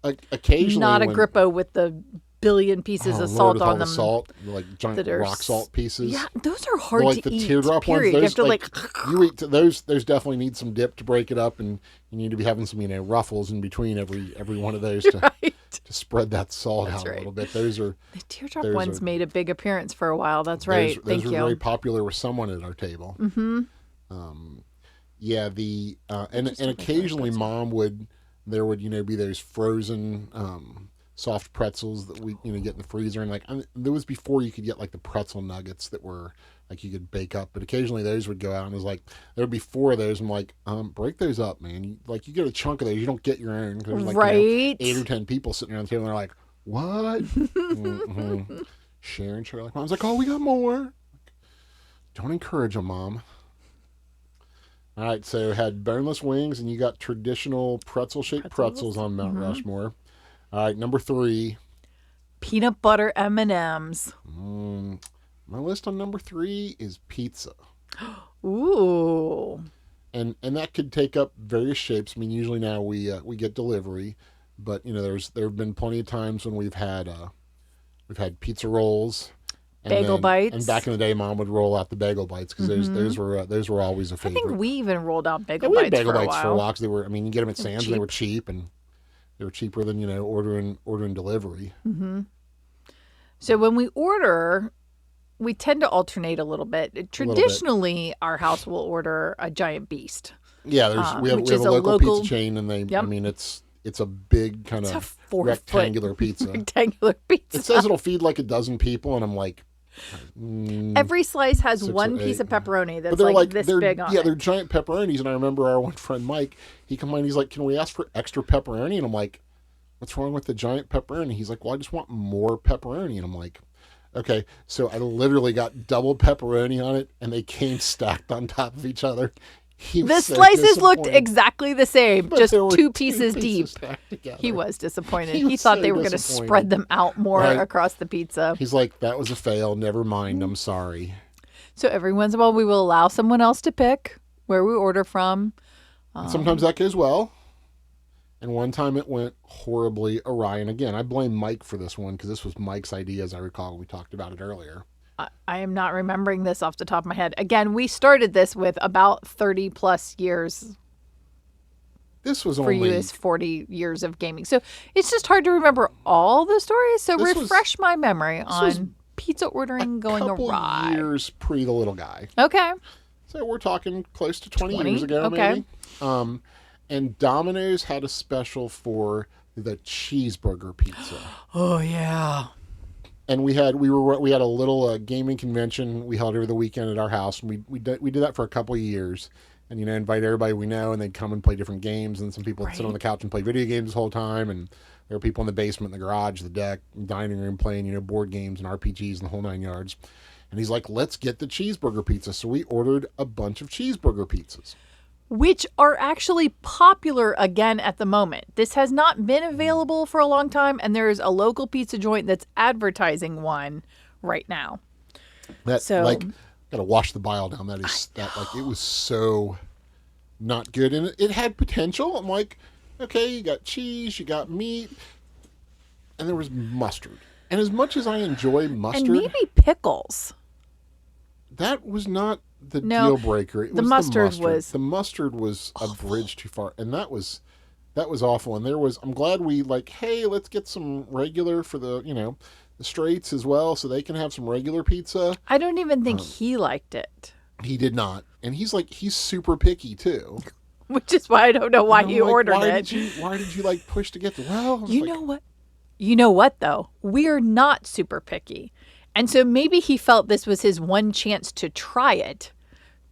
Speaker 2: Occasionally.
Speaker 1: Not a Grippo with the billion pieces of salt on them.
Speaker 2: Salt, like giant rock salt pieces.
Speaker 1: Yeah, those are hard to eat.
Speaker 2: The teardrop
Speaker 1: period.
Speaker 2: ones. Those,
Speaker 1: you have to
Speaker 2: you eat those definitely need some dip to break it up, and you need to be having some ruffles in between every one of those to spread that salt out a little bit. Those are
Speaker 1: the teardrop ones made a big appearance for a while. That's right.
Speaker 2: Those were very popular with someone at our table.
Speaker 1: Mm-hmm.
Speaker 2: Yeah, and occasionally Mom would be those frozen soft pretzels that we get in the freezer, and there was before you could get the pretzel nuggets that were you could bake up, but occasionally those would go out, and it was there would be 4 of those. I'm like, break those up, man. You get a chunk of those, you don't get your own. There's 8 or 10 people sitting around the table, and they're like, what? Mm-hmm. Sharon, Mom's like, oh, we got more. Don't encourage them, Mom. All right, so had boneless wings, and you got traditional pretzel-shaped pretzels on Mount Rushmore. All right, number 3.
Speaker 1: Peanut butter M&Ms.
Speaker 2: My list on number 3 is pizza.
Speaker 1: Ooh.
Speaker 2: And that could take up various shapes. I mean, usually now we get delivery, but there have been plenty of times when we've had pizza rolls.
Speaker 1: Bagel bites.
Speaker 2: And back in the day, Mom would roll out the bagel bites because those were always a favorite.
Speaker 1: I think we even rolled out bagel
Speaker 2: we
Speaker 1: bites
Speaker 2: had bagel
Speaker 1: for a
Speaker 2: bites
Speaker 1: while.
Speaker 2: for a while because they were. I mean, you get them at Sam's, and they were cheap, and they were cheaper than ordering delivery.
Speaker 1: Mm-hmm. So when we order, we tend to alternate a little bit. Traditionally, our house will order a giant beast.
Speaker 2: Yeah, we have a local pizza chain, and they. Yep. I mean, it's a big kind of rectangular pizza.
Speaker 1: Rectangular pizza.
Speaker 2: It says it'll feed like a dozen people, and I'm like,
Speaker 1: Every slice has
Speaker 2: 6 or
Speaker 1: one
Speaker 2: 8,
Speaker 1: piece of pepperoni
Speaker 2: But
Speaker 1: that's
Speaker 2: they're
Speaker 1: like this big on
Speaker 2: yeah,
Speaker 1: it.
Speaker 2: they're giant pepperonis. And I remember our one friend Mike, he complained, he's like, "Can we ask for extra pepperoni?" And I'm like, "What's wrong with the giant pepperoni?" He's like, "Well, I just want more pepperoni." And I'm like, "Okay." So I literally got double pepperoni on it, and they came stacked on top of each other. He was
Speaker 1: The
Speaker 2: so
Speaker 1: slices looked
Speaker 2: disappointed.
Speaker 1: exactly the same,
Speaker 2: But
Speaker 1: just
Speaker 2: there were
Speaker 1: two pieces deep.
Speaker 2: stacked together.
Speaker 1: He was disappointed.
Speaker 2: He
Speaker 1: He
Speaker 2: was
Speaker 1: thought
Speaker 2: so
Speaker 1: they were going to
Speaker 2: disappointed.
Speaker 1: spread them out more
Speaker 2: Right.
Speaker 1: across the pizza.
Speaker 2: He's like, "That was a fail. Never mind. I'm sorry."
Speaker 1: So every once in a while, we will allow someone else to pick where we order from.
Speaker 2: And sometimes that goes well. And one time it went horribly awry. And again, I blame Mike for this one because this was Mike's idea, as I recall. We talked about it earlier.
Speaker 1: I am not remembering this off the top of my head. Again, we started this with about 30 plus years.
Speaker 2: This was
Speaker 1: For
Speaker 2: only...
Speaker 1: you is 40 years of gaming. So it's just hard to remember all the stories. So
Speaker 2: This
Speaker 1: refresh my memory
Speaker 2: was
Speaker 1: on pizza ordering going
Speaker 2: couple
Speaker 1: awry.
Speaker 2: years pre the little guy.
Speaker 1: Okay.
Speaker 2: So we're talking close to 20 years
Speaker 1: 20?
Speaker 2: ago,
Speaker 1: Okay.
Speaker 2: maybe. And Domino's had a special for the cheeseburger pizza.
Speaker 1: Oh, yeah.
Speaker 2: And we had a little gaming convention we held over the weekend at our house, and we did that for a couple of years, and invite everybody we know, and they'd come and play different games, and some people would sit on the couch and play video games the whole time, and there were people in the basement, in the garage, the deck, dining room playing board games and RPGs and the whole 9 yards. And he's like, "Let's get the cheeseburger pizza." So we ordered a bunch of cheeseburger pizzas.
Speaker 1: Which are actually popular again at the moment. This has not been available for a long time, and there is a local pizza joint that's advertising one right now.
Speaker 2: Gotta wash the bile down. It was so not good, and it had potential. I'm like, okay, you got cheese, you got meat, and there was mustard. And as much as I enjoy mustard,
Speaker 1: And maybe pickles.
Speaker 2: that was not the
Speaker 1: No,
Speaker 2: deal breaker. It
Speaker 1: the
Speaker 2: was
Speaker 1: mustard was
Speaker 2: the mustard was a bridge too far, and that was awful. And I'm glad we hey, let's get some regular for the the straights as well, so they can have some regular pizza.
Speaker 1: I don't even think he liked it.
Speaker 2: He did not, and he's super picky too.
Speaker 1: Which is why I don't know why he ordered it.
Speaker 2: Why did you push to get the
Speaker 1: know what? You know what though? We're not super picky. And so maybe he felt this was his one chance to try it,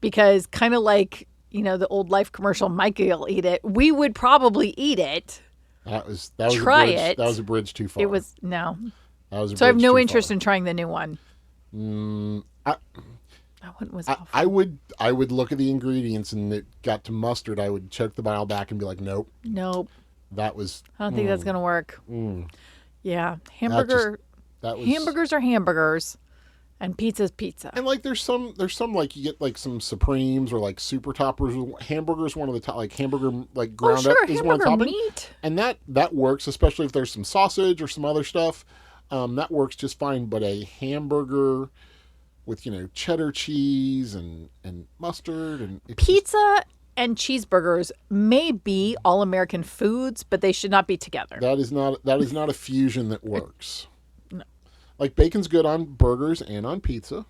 Speaker 1: because kind of like, the old Life commercial, Mikey will eat it. We would probably eat it.
Speaker 2: That was
Speaker 1: Try it.
Speaker 2: That was a bridge too far.
Speaker 1: It was no.
Speaker 2: That was a
Speaker 1: So I have
Speaker 2: bridge
Speaker 1: no
Speaker 2: too
Speaker 1: interest
Speaker 2: far.
Speaker 1: in trying the new one.
Speaker 2: I,
Speaker 1: That one was awful.
Speaker 2: I would look at the ingredients, and it got to mustard. I would choke the bile back and be like, nope.
Speaker 1: Nope.
Speaker 2: That was.
Speaker 1: I don't think that's gonna work. Yeah, hamburgers are hamburgers, and pizza's pizza.
Speaker 2: And there's some you get some Supremes or super toppers. Hamburgers, one of the top, hamburger ground up is one of the top.
Speaker 1: Meat.
Speaker 2: And that works, especially if there's some sausage or some other stuff. That works just fine. But a hamburger with cheddar cheese and mustard and
Speaker 1: Pizza and cheeseburgers may be all American foods, but they should not be together.
Speaker 2: that is not a fusion that works.
Speaker 1: No.
Speaker 2: Bacon's good on burgers and on pizza.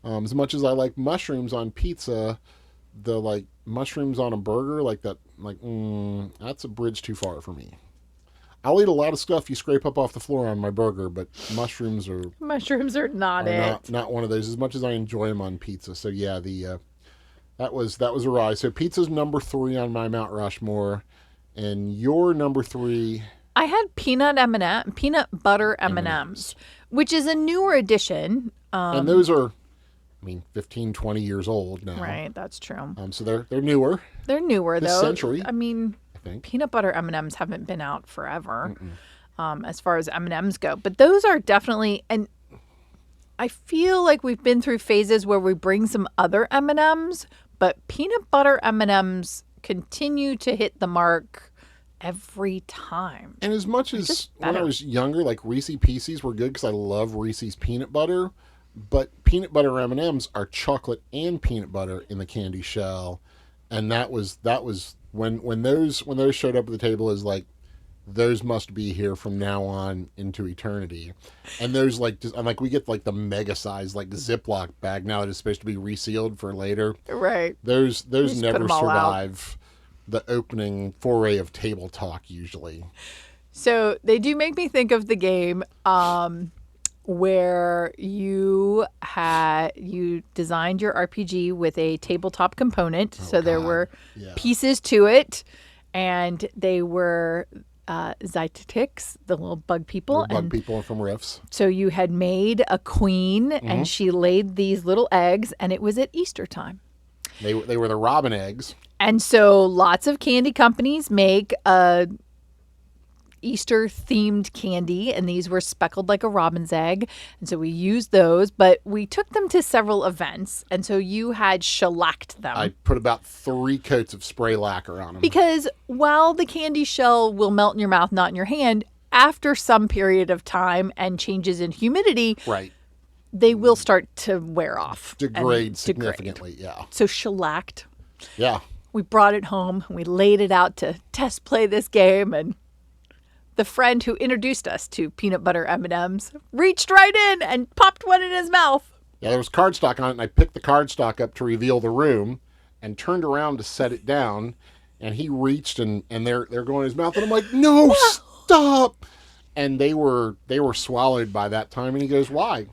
Speaker 2: As much as I like mushrooms on pizza, the mushrooms on a burger that's a bridge too far for me. I'll eat a lot of stuff you scrape up off the floor on my burger, but mushrooms are not one of those. As much as I enjoy them on pizza, so yeah, that was a rise. So pizza's number 3 on my Mount Rushmore, and your number 3.
Speaker 1: I had peanut butter M&Ms, which is a newer addition.
Speaker 2: And those are, 15, 20 years old now.
Speaker 1: Right, that's true.
Speaker 2: So they're newer.
Speaker 1: They're newer
Speaker 2: This
Speaker 1: though.
Speaker 2: century,
Speaker 1: I mean,
Speaker 2: think.
Speaker 1: Peanut butter M&Ms haven't been out forever, as far as M&Ms go. But those are definitely, and I feel like we've been through phases where we bring some other M&Ms, but peanut butter M&Ms continue to hit the mark every time.
Speaker 2: And as much as when I was younger, Reese's Pieces were good because I love Reese's peanut butter, but peanut butter M&Ms are chocolate and peanut butter in the candy shell, and that was when those showed up at the table as those must be here from now on into eternity. And those we get the mega size Ziploc bag now that is supposed to be resealed for later.
Speaker 1: Right.
Speaker 2: Those never survive the opening foray of table talk usually.
Speaker 1: So they do make me think of the game where you designed your RPG with a tabletop component.
Speaker 2: Oh,
Speaker 1: So there
Speaker 2: God.
Speaker 1: were
Speaker 2: Yeah.
Speaker 1: pieces to it, and they were Zytetics, the little bug people.
Speaker 2: Little bug
Speaker 1: And
Speaker 2: people from Riffs.
Speaker 1: so you had made a queen, and she laid these little eggs, and it was at Easter time.
Speaker 2: They were the robin eggs.
Speaker 1: And so lots of candy companies make a Easter themed candy, and these were speckled like a robin's egg. And so we used those, but we took them to several events. And so you had shellacked them.
Speaker 2: I put about 3 coats of spray lacquer on them.
Speaker 1: Because while the candy shell will melt in your mouth, not in your hand, after some period of time and changes in humidity,
Speaker 2: Right.
Speaker 1: they will start to wear off.
Speaker 2: Degrade significantly, yeah.
Speaker 1: So shellacked.
Speaker 2: Yeah.
Speaker 1: We brought it home and we laid it out to test play this game, and the friend who introduced us to peanut butter M&Ms reached right in and popped one in his mouth.
Speaker 2: Yeah, there was cardstock on it, and I picked the cardstock up to reveal the room and turned around to set it down, and he reached and they're going in his mouth, and I'm like, no, stop. And they were swallowed by that time, and he goes, why?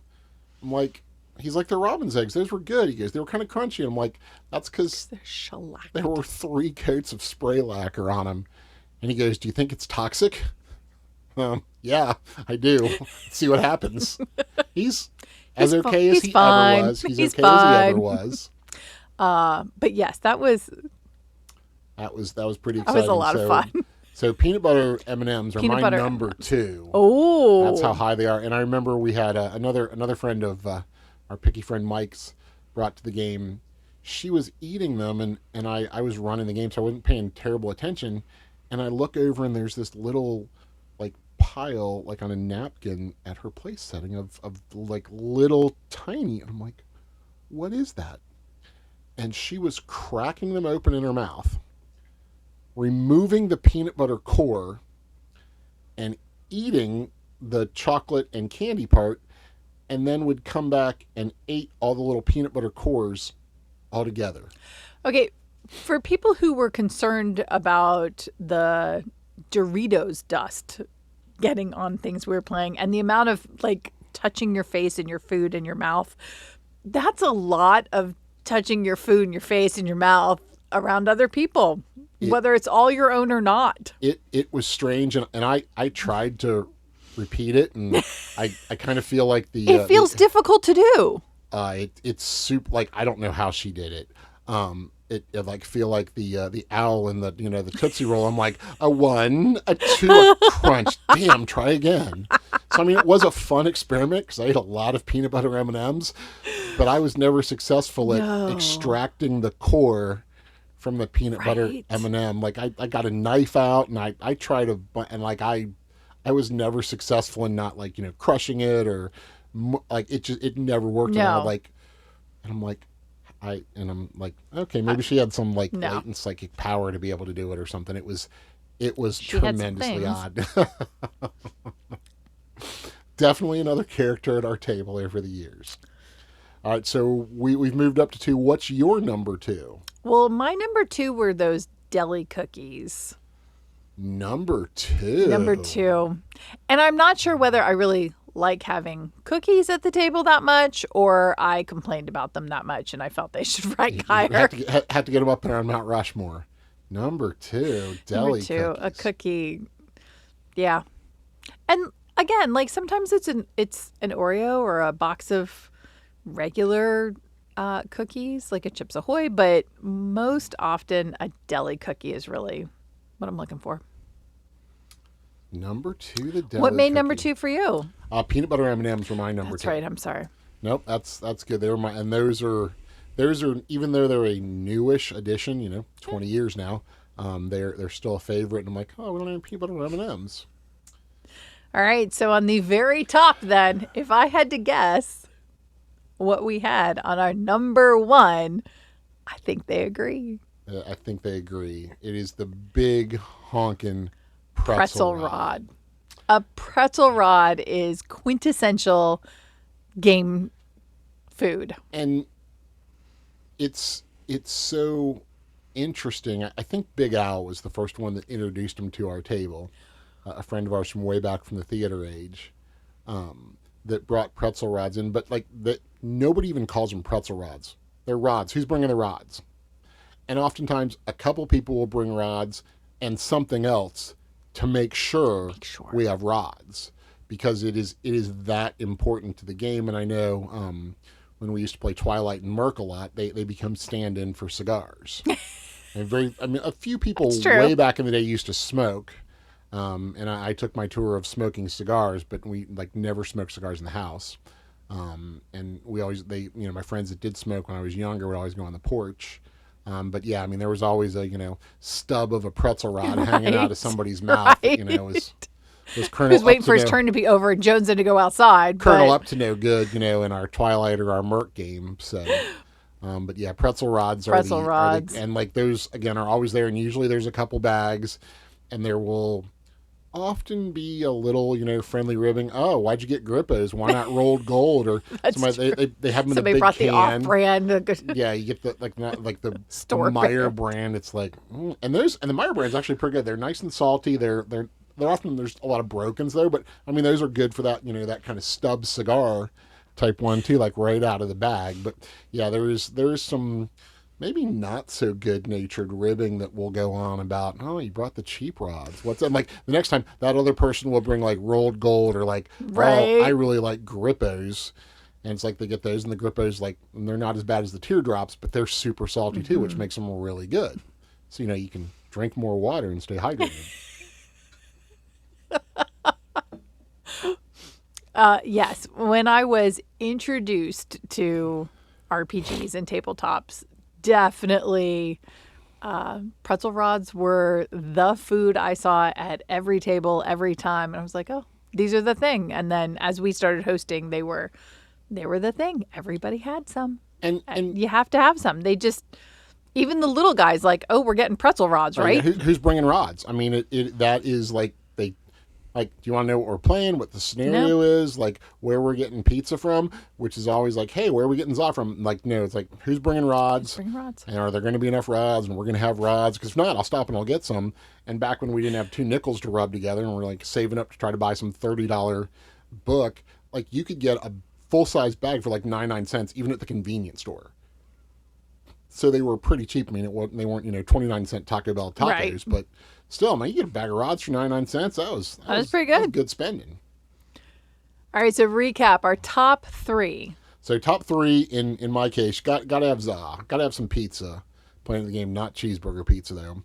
Speaker 2: I'm like, he's like, they're robin's eggs. Those were good. He goes, they were kind of crunchy. I'm like, that's because
Speaker 1: They're shellacked.
Speaker 2: there were 3 coats of spray lacquer on them. And he goes, do you think it's toxic? Yeah, I do. Let's see what happens. He's as okay as he
Speaker 1: fine.
Speaker 2: ever was. He's okay
Speaker 1: fine.
Speaker 2: as he ever was.
Speaker 1: But yes, that was
Speaker 2: pretty exciting.
Speaker 1: that was a lot of fun.
Speaker 2: So peanut butter M&Ms are my number 2.
Speaker 1: Oh,
Speaker 2: That's how high they are. And I remember we had another friend of our picky friend Mike's brought to the game. She was eating them, and I was running the game, so I wasn't paying terrible attention. And I look over, and there's this little like pile like on a napkin at her place setting of like little tiny. And I'm like, what is that? And she was cracking them open in her mouth, removing the peanut butter core, and eating the chocolate and candy part, and then would come back and ate all the little peanut butter cores all together.
Speaker 1: okay. For people who were concerned about the Doritos dust getting on things we were playing and the amount of like touching your face and your food in your mouth, that's a lot of touching your food and your face and your mouth around other people, whether it's all your own or not.
Speaker 2: It was strange, and I tried to repeat it, and I kind of feel like
Speaker 1: it feels difficult to do.
Speaker 2: It's super, like, I don't know how she did it. It like feel like the owl in the the Tootsie Roll. I'm like, a 1, a 2, a crunch. Damn, try again. So I mean, it was a fun experiment because I ate a lot of peanut butter M&Ms, but I was never successful at extracting the core from the peanut butter M&M. Like I got a knife out and I tried to, and like I was never successful in not like crushing it or like it never worked.
Speaker 1: No.
Speaker 2: And I'm like, okay, maybe she had some like latent psychic power to be able to do it or something. It was tremendously odd. Definitely another character at our table over the years. All right, so we've moved up to 2. What's your number 2?
Speaker 1: Well, my number 2 were those deli cookies.
Speaker 2: Number 2.
Speaker 1: Number 2. And I'm not sure whether I really like having cookies at the table that much, or I complained about them that much and I felt they should rank higher.
Speaker 2: Have to get them up there on Mount Rushmore. Number 2, deli
Speaker 1: Number 2,
Speaker 2: cookies.
Speaker 1: a cookie. Yeah. And again, like sometimes it's an Oreo or a box of regular cookies, like a Chips Ahoy, but most often a deli cookie is really what I'm looking for.
Speaker 2: Number 2, the deli
Speaker 1: What made
Speaker 2: cookie.
Speaker 1: number 2 for you?
Speaker 2: Peanut butter M&Ms were my number 2.
Speaker 1: That's right. I'm sorry.
Speaker 2: Nope, that's good. They were my, and those are even though they're a newish addition, 20 years now, they're still a favorite. And I'm like, oh, we don't have peanut butter M&Ms.
Speaker 1: All right. So on the very top, then, if I had to guess what we had on our number 1, I think they agree.
Speaker 2: I think they agree. It is the big honkin' pretzel rod.
Speaker 1: A pretzel rod is quintessential game food.
Speaker 2: And it's so interesting. I think Big Al was the first one that introduced him to our table, a friend of ours from way back from the theater age. that brought pretzel rods in, but like that nobody even calls them pretzel rods. They're rods. Who's bringing the rods? And oftentimes a couple people will bring rods and something else to make sure we have rods, because it is that important to the game. And I know when we used to play Twilight and Merc a lot, they become stand-in for cigars. A few people way back in the day used to smoke. And I took my tour of smoking cigars, but we like never smoked cigars in the house. And we always, my friends that did smoke when I was younger would always go on the porch. But yeah, I mean, there was always a, stub of a pretzel rod hanging out of somebody's mouth.
Speaker 1: Right.
Speaker 2: That, was
Speaker 1: He was waiting for his turn to be over and Jones had to go outside.
Speaker 2: Colonel up to no good, in our Twilight or our Merc game. So, but yeah, pretzel rods are and like those again are always there, and usually there's a couple bags, and there will often be a little, friendly ribbing. Oh, why'd you get Grippos? Why not rolled gold? Or somebody, they have them in a big can.
Speaker 1: Somebody brought the off-brand.
Speaker 2: Yeah, you get the the
Speaker 1: Store
Speaker 2: Meyer brand. It's like, and the Meyer brand's actually pretty good. They're nice and salty. They're often, there's a lot of brokens though, but I mean those are good for that, that kind of stub cigar type one too, like right out of the bag. But yeah, there is some maybe not so good natured ribbing that will go on about, oh, you brought the cheap rods. What's that? Like the next time that other person will bring like rolled gold or like, oh, I really like Grippos. And it's like they get those, and the Grippos, like, and they're not as bad as the teardrops, but they're super salty too, which makes them really good. So, you can drink more water and stay hydrated.
Speaker 1: Yes. When I was introduced to RPGs and tabletops, definitely pretzel rods were the food I saw at every table every time. And I was like, oh, these are the thing. And then as we started hosting, they were the thing. Everybody had some. And you have to have some. They just, even the little guys, like, oh, we're getting pretzel rods, right?
Speaker 2: Yeah, who's bringing rods? I mean, that is like, do you want to know what we're playing, what the scenario is, like where we're getting pizza from, which is always like, hey, where are we getting za from? Like, no, it's like, who's bringing rods? And are there going to be enough rods? And we're going to have rods, because if not, I'll stop and I'll get some. And back when we didn't have 2 nickels to rub together and we're like saving up to try to buy some $30 book, like you could get a full-size bag for like 99 cents, even at the convenience store. So they were pretty cheap. I mean, they weren't 29-cent Taco Bell tacos, right. But still, man, you get a bag of rods for 99 cents. That was
Speaker 1: pretty good.
Speaker 2: That was good spending.
Speaker 1: All right, so recap our top 3.
Speaker 2: So top 3 in my case, got to have za, got to have some pizza. Playing the game, not cheeseburger pizza though.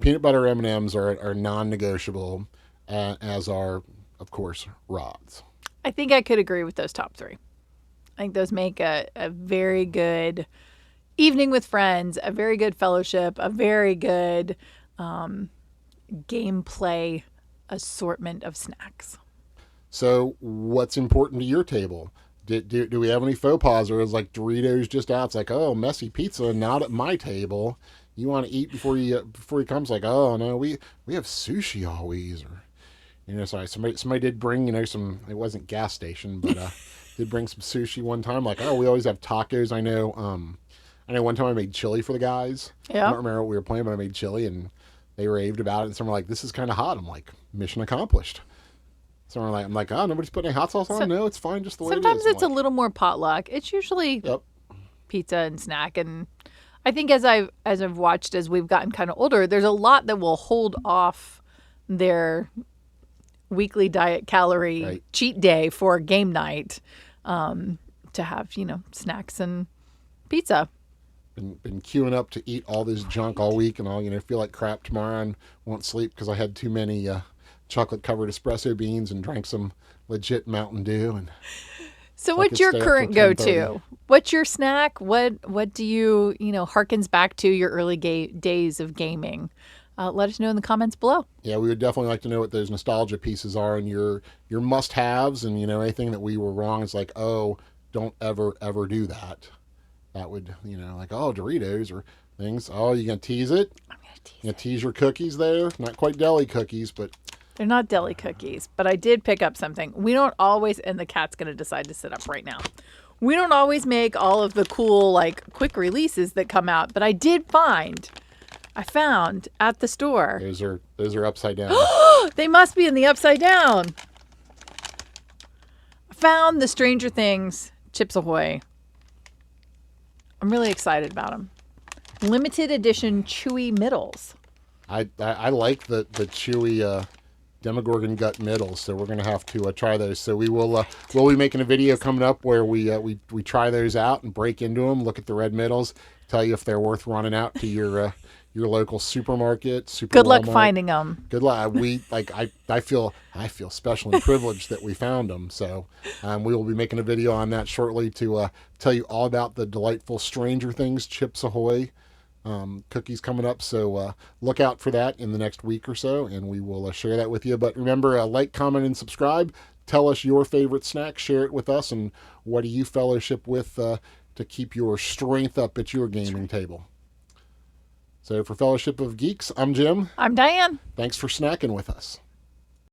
Speaker 2: Peanut butter M&Ms are non-negotiable, as are, of course, rods.
Speaker 1: I think I could agree with those top 3. I think those make a very good evening with friends, a very good fellowship, a very good gameplay assortment of snacks.
Speaker 2: So what's important to your table? Do we have any faux pas, or is like Doritos just out? It's like, oh, messy pizza, not at my table. You want to eat before he comes? Like, oh no, we have sushi always, or sorry, somebody did bring some. It wasn't gas station, but did bring some sushi one time. Like, oh, we always have tacos. I know one time I made chili for the guys. Yeah. I don't remember what we were playing, but I made chili and they raved about it. And some were like, this is kind of hot. I'm like, mission accomplished. So I'm like, oh, nobody's putting any hot sauce on? No, it's fine just the way it is.
Speaker 1: Sometimes it's a little more potluck. It's usually pizza and snack. And I think as I've watched, as we've gotten kind of older, there's a lot that will hold off their weekly diet calorie cheat day for game night to have, snacks and pizza.
Speaker 2: Been queuing up to eat all this junk all week, and I'll feel like crap tomorrow and won't sleep because I had too many chocolate covered espresso beans and drank some legit Mountain Dew. And
Speaker 1: so what's your current go-to? What's your snack? What do you harkens back to your early days of gaming? Let us know in the comments below.
Speaker 2: Yeah, we would definitely like to know what those nostalgia pieces are and your must-haves, and anything that we were wrong is like, oh, don't ever do that. That would, like, oh, Doritos or things. Oh, you going to tease it? I'm going to tease it. You going to tease your cookies there? Not quite deli cookies, but...
Speaker 1: They're not deli cookies, but I did pick up something. We don't always, and the cat's going to decide to sit up right now. We don't always make all of the cool, like, quick releases that come out, but I found at the store.
Speaker 2: Those are upside down.
Speaker 1: They must be in the upside down. found the Stranger Things Chips Ahoy. I'm really excited about them. Limited edition chewy middles.
Speaker 2: I like the chewy Demogorgon gut middles, so we're gonna have to try those. So we'll be making a video coming up where we try those out and break into them, look at the red middles, tell you if they're worth running out to your local supermarket.
Speaker 1: Good luck
Speaker 2: Walmart.
Speaker 1: finding them.
Speaker 2: Good luck. I feel special and privileged that we found them. So we will be making a video on that shortly to tell you all about the delightful Stranger Things Chips Ahoy cookies coming up. So look out for that in the next week or so, and we will share that with you. But remember, like, comment, and subscribe. Tell us your favorite snack. Share it with us, and what do you fellowship with to keep your strength up at your gaming table. So for Fellowship of Geeks, I'm Jim.
Speaker 1: I'm Diane.
Speaker 2: Thanks for snacking with us.